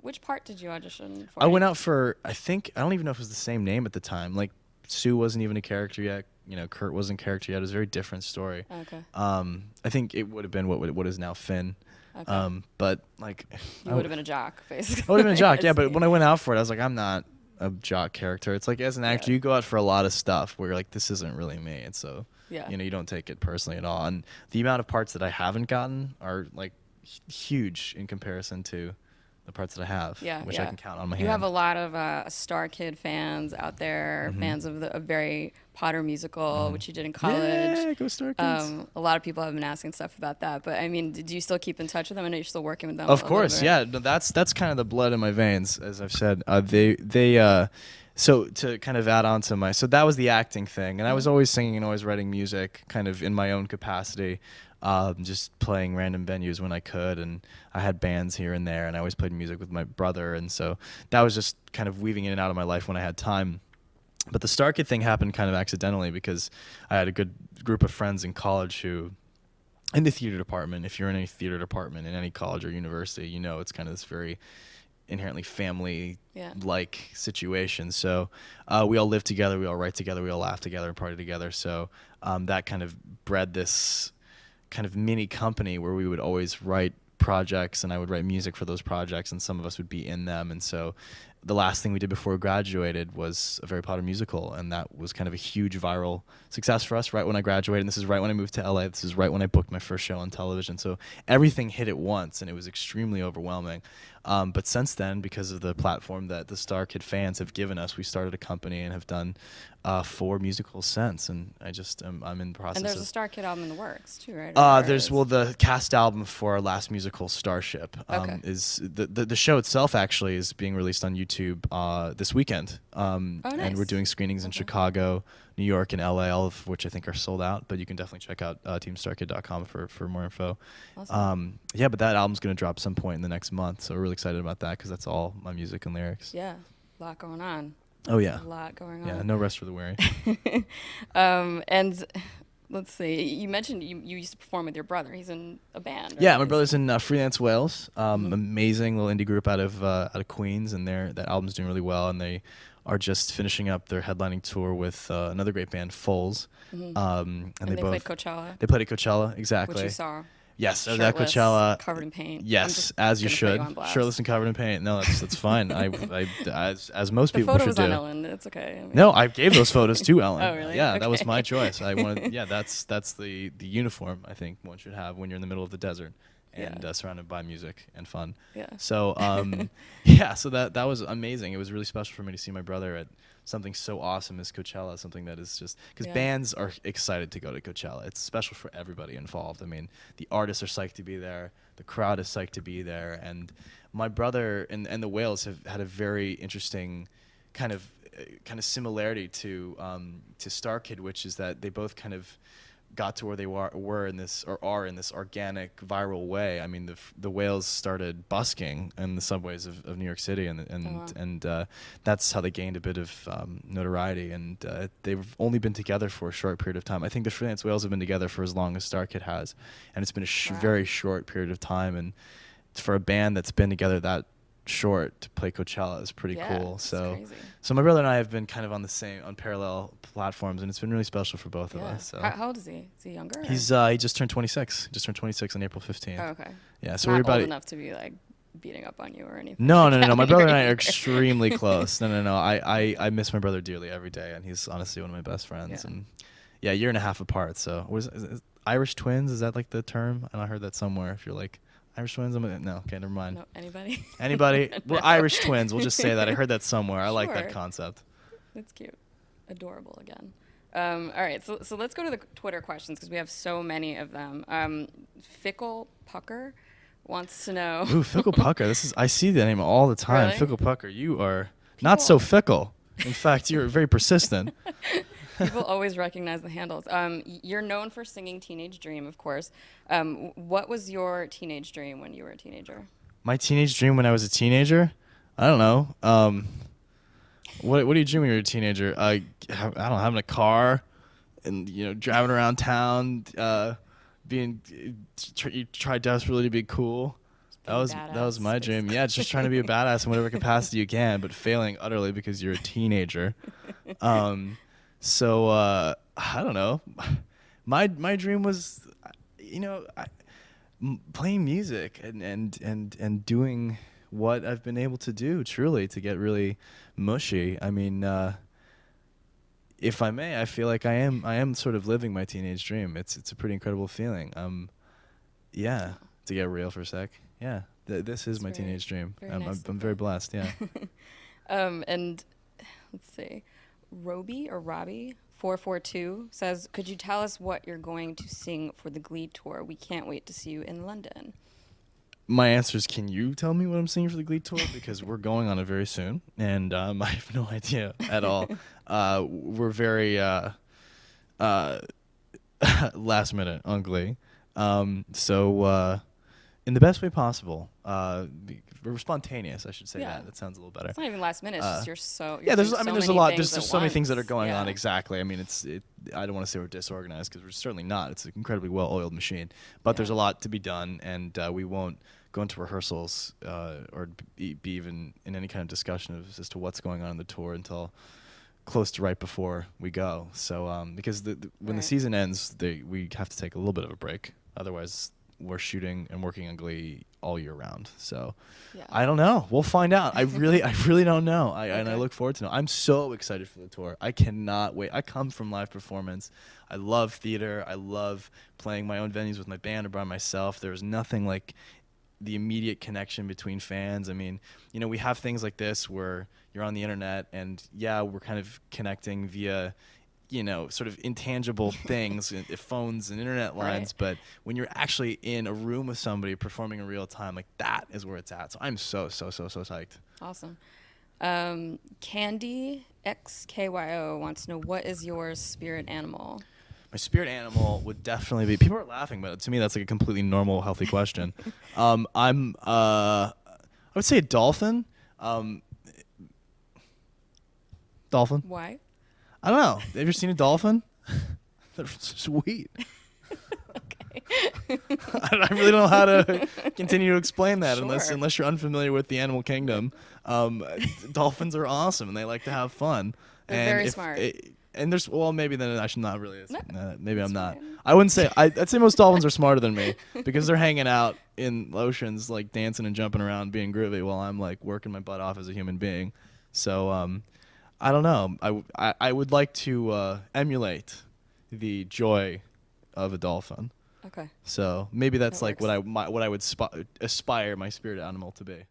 Which part did you audition for? I went out for, I don't even know if it was the same name at the time. Like, Sue wasn't even a character yet. Kurt wasn't a character yet. It was a very different story. Okay. I think it would have been what is now Finn. Okay. But like, you would have been a jock, basically. I would have been a jock, yeah. But when I went out for it, I was like, I'm not a jock character. It's like, as an actor, you go out for a lot of stuff where you're like, this isn't really me. And so, you don't take it personally at all. And the amount of parts that I haven't gotten are like huge in comparison to the parts that I have, which I can count on my hand. You have a lot of Star Kid fans out there, fans of the Very Potter musical, which you did in college. Yeah, go Star Kids. A lot of people have been asking stuff about that, but I mean, do you still keep in touch with them? I know you're still working with them. Of course, yeah. No, that's kind of the blood in my veins, as I've said. So to kind of add on to so that was the acting thing, and I was always singing and always writing music, kind of in my own capacity. Just playing random venues when I could, and I had bands here and there, and I always played music with my brother, and so that was just kind of weaving in and out of my life when I had time. But the Star Kid thing happened kind of accidentally because I had a good group of friends in college who, in the theater department, if you're in any theater department in any college or university, it's kind of this very inherently family-like situation. So we all live together, we all write together, we all laugh together and party together. So that kind of bred this kind of mini company where we would always write projects, and I would write music for those projects, and some of us would be in them. And so the last thing we did before we graduated was a Harry Potter musical, and that was kind of a huge viral success for us right when I graduated. And this is right when I moved to LA. This is right when I booked my first show on television. So everything hit at once, and it was extremely overwhelming. But since then, because of the platform that the Star Kid fans have given us, we started a company and have done 4 musicals since. And I'm in the process. And there's a Star Kid album in the works too, right? The cast album for our last musical, Starship, is the show itself actually is being released on YouTube this weekend. Nice. And we're doing screenings in Chicago, New York, and LA, all of which I think are sold out. But you can definitely check out teamstarkid.com for more info. Awesome. But that album's going to drop some point in the next month, so we're really excited about that because that's all my music and lyrics. Yeah, a lot going on. Oh yeah, a lot going on. Yeah, no rest for the weary. And let's see, you mentioned you used to perform with your brother. He's in a band. Right? Yeah, my brother's in Freelance Wales, amazing little indie group out of Queens, and that album's doing really well, and they are just finishing up their headlining tour with another great band, Foals. And they played Coachella. They played at Coachella, exactly. Which you saw. Yes, at Coachella. Covered in paint. Yes, as you should. Shirtless and covered in paint. No, that's fine. As most people should do. The photo was on Ellen. It's okay. I mean. No, I gave those photos to Ellen. Oh, really? Yeah, okay. That was my choice. I wanted. Yeah, that's the uniform I think one should have when you're in the middle of the desert and surrounded by music and fun. Yeah. So so that was amazing. It was really special for me to see my brother at something so awesome as Coachella, something that is just because bands are excited to go to Coachella. It's special for everybody involved. I mean, the artists are psyched to be there, the crowd is psyched to be there, and my brother and the Whales have had a very interesting kind of similarity to Star Kid, which is that they both kind of got to where they were in this, or are in this organic viral way. I mean, the Whales started busking in the subways of New York City, and that's how they gained a bit of notoriety. And they've only been together for a short period of time. I think the Freelance Whales have been together for as long as Star Kid has, and it's been a very short period of time. And for a band that's been together that short to play Coachella is pretty cool. So my brother and I have been kind of on parallel platforms, and it's been really special for both of us. So. How old is he? Is he younger? He just turned 26. Just turned 26 on April 15th. Oh, okay. Yeah, so Not we're about old enough to be like beating up on you or anything. No. My brother and I are extremely close. No. I miss my brother dearly every day, and he's honestly one of my best friends. And a year and a half apart. So is Irish twins? Is that like the term? And I heard that somewhere. If you're like Irish twins, no. Okay, never mind. No, anybody? Anybody? We're Irish twins. We'll just say that. I heard that somewhere. I like that concept. That's cute. Adorable again. All right, so let's go to the Twitter questions because we have so many of them. Fickle Pucker wants to know. Ooh, Fickle Pucker. I see the name all the time. Really? Fickle Pucker. You are not so fickle. In fact, you're very persistent. People always recognize the handles. You're known for singing Teenage Dream, of course. What was your teenage dream when you were a teenager? My teenage dream when I was a teenager? I don't know. What do you dream when you're a teenager? I don't know, having a car and, driving around town, you try desperately to be cool. That was my badass, dream. Yeah, it's just trying to be a badass in whatever capacity you can, but failing utterly because you're a teenager. So I don't know. My dream was, playing music and doing what I've been able to do, truly, to get really mushy. I mean, if I may, I feel like I am sort of living my teenage dream. It's a pretty incredible feeling. Yeah, to get real for a sec. Yeah, this is my teenage dream. I'm very blessed. Yeah. And let's see, Robbie 442 says, "Could you tell us what you're going to sing for the Glee tour? We can't wait to see you in London." My answer is, can you tell me what I'm singing for the Glee tour? Because we're going on it very soon, and I have no idea at all. We're very last minute on Glee. So in the best way possible. We're spontaneous, I should say. Yeah. That sounds a little better. It's not even last minute. It's just you're so. Yeah, there's a lot. There's just so many things that are once. going on. Yeah. Exactly. I mean, I don't want to say we're disorganized because we're certainly not. It's an incredibly well-oiled machine. But there's a lot to be done, and we won't go into rehearsals or be even in any kind of discussion as to what's going on in the tour until close to right before we go. So because when the season ends, we have to take a little bit of a break. Otherwise, we're shooting and working on Glee all year round. So I don't know. We'll find out. I really don't know. And I look forward to know. I'm so excited for the tour. I cannot wait. I come from live performance. I love theater. I love playing my own venues with my band or by myself. There's nothing like the immediate connection between fans. I mean, we have things like this where you're on the internet and we're kind of connecting via sort of intangible things, phones and internet lines, but when you're actually in a room with somebody performing in real time, like that is where it's at. So I'm so psyched. Awesome. Candy XKYO wants to know, what is your spirit animal? My spirit animal would definitely be, people are laughing, but to me that's like a completely normal, healthy question. I would say a dolphin. Dolphin. Why? I don't know. Have you ever seen a dolphin? They're sweet. Okay. I really don't know how to continue to explain that Sure. unless you're unfamiliar with the animal kingdom. Dolphins are awesome and they like to have fun. They're very smart. And there's maybe then I should not really. Maybe I'm not. Fine. I wouldn't say. I'd say most dolphins are smarter than me because they're hanging out in oceans, like dancing and jumping around, being groovy, while I'm like working my butt off as a human being. So I don't know. I would like to emulate the joy of a dolphin. Okay. So maybe that's That like what I would aspire my spirit animal to be.